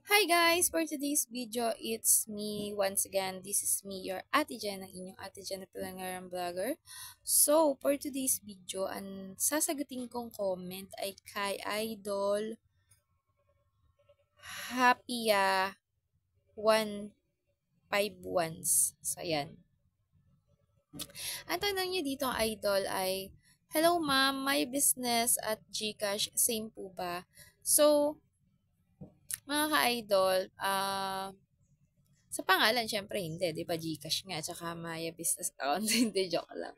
Hi guys! For today's video, it's me once again. This is me, your Ate Jen, ang inyong Ate Jen na Pilangaran Vlogger. So, for today's video, ang sasagutin kong comment ay kay Idol Happy 151s. So, ayan. Ang tanong niya dito, Idol, ay, Hello ma'am, my business at Gcash, same po ba? So, mga ka-idol, sa pangalan, syempre hindi, di ba? Gcash nga, tsaka Maya Business Account. Hindi, joke lang.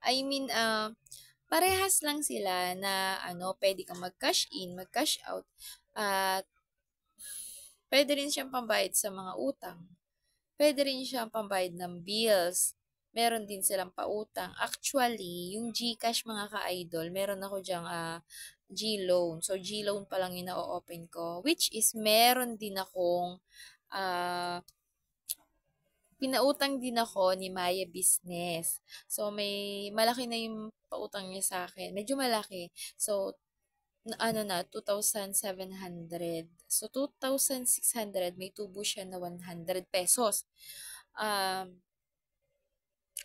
I mean, parehas lang sila na, pwede kang mag-cash in, mag-cash out, at pwede rin siyang pambayad sa mga utang. Pwede rin siyang pambayad ng bills. Meron din silang pautang. Actually, yung GCash mga ka-idol, meron ako dyang G-loan. So, G-loan pa lang yung na-open ko. Which is, meron din akong ah, pinautang din ako ni Maya Business. So, malaki na yung pautang niya sa akin. Medyo malaki. So, 2,700. So, 2,600, may tubo siya na 100 pesos. Um,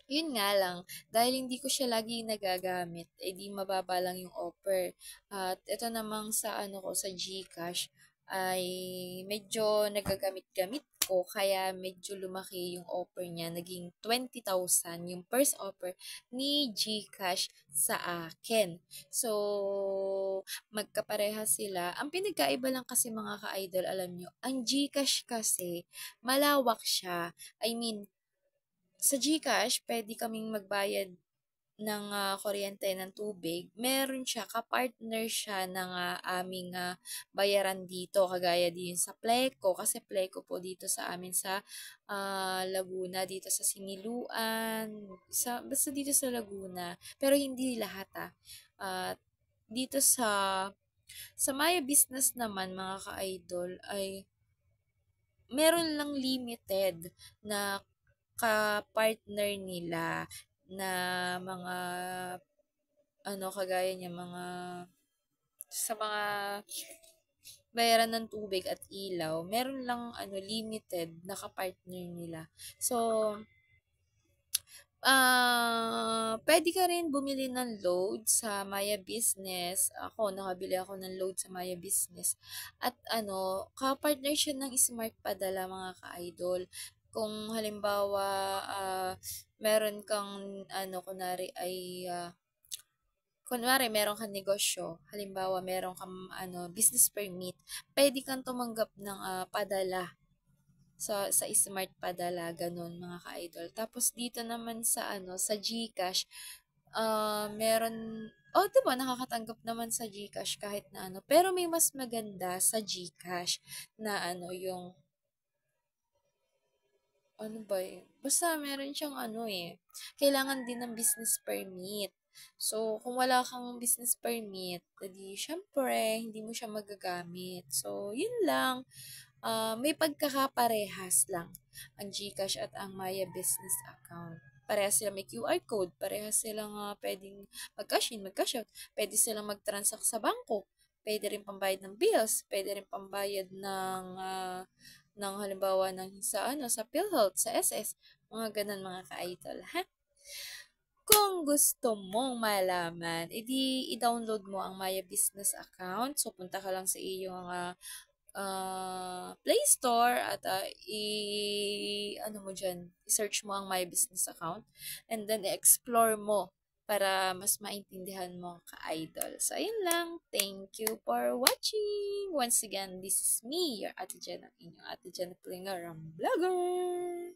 Yun nga lang, dahil hindi ko siya lagi nagagamit, di mababa lang yung offer. At ito namang sa ko sa GCash ay medyo nagagamit-gamit ko kaya medyo lumaki yung offer niya. Naging 20,000 yung first offer ni GCash sa akin. So, magkapareha sila. Ang pinagkaiba lang kasi mga ka-idol, alam nyo, ang GCash kasi malawak siya. I mean, sa GCash, pwede kaming magbayad ng kuryente ng tubig. Meron siya, kapartner siya ng aming bayaran dito. Kagaya din sa Pleco, kasi Pleco po dito sa amin sa Laguna, dito sa Siniluan, basta dito sa Laguna. Pero hindi lahat At dito sa Maya Business naman, mga ka-idol, ay meron lang limited na ka-partner nila na mga kagaya niya sa mga bayaran ng tubig at ilaw, meron lang limited na ka-partner nila. So, pwede ka rin bumili ng load sa Maya Business. Ako, nakabili ako ng load sa Maya Business. At ka-partner siya ng Smart Padala, mga ka-idol. Kung halimbawa, meron kang, kunwari, meron kang negosyo, halimbawa, meron kang, business permit, pwede kang tumanggap ng padala sa Smart Padala, ganun mga ka-idol. Tapos dito naman sa GCash, meron, di ba, nakakatanggap naman sa GCash kahit na pero may mas maganda sa GCash na yung, ba basta meron siyang kailangan din ng business permit. So, kung wala kang business permit, edi syempre, hindi mo siya magagamit. So, yun lang. May pagkakaparehas lang ang GCash at ang Maya Business Account. Parehas sila may QR code, parehas silang pwedeng mag-cash in, mag-cash out, pwede silang mag-transact sa bangko, pwede rin pambayad ng bills, pwede rin pambayad ng halimbawa sa PhilHealth, sa SS, mga ganun mga ka-idol, ha? Kung gusto mong malaman, edi i-download mo ang Maya Business Account. So, punta ka lang sa iyong Play Store at mo dyan, i-search mo ang My Business Account and then i-explore mo para mas maintindihan mo ka-idol. So, ayun lang. Thank you for watching. Once again, this is me, your Ate Jen, ang inyong Ate Jen Klinger, ang vlogger.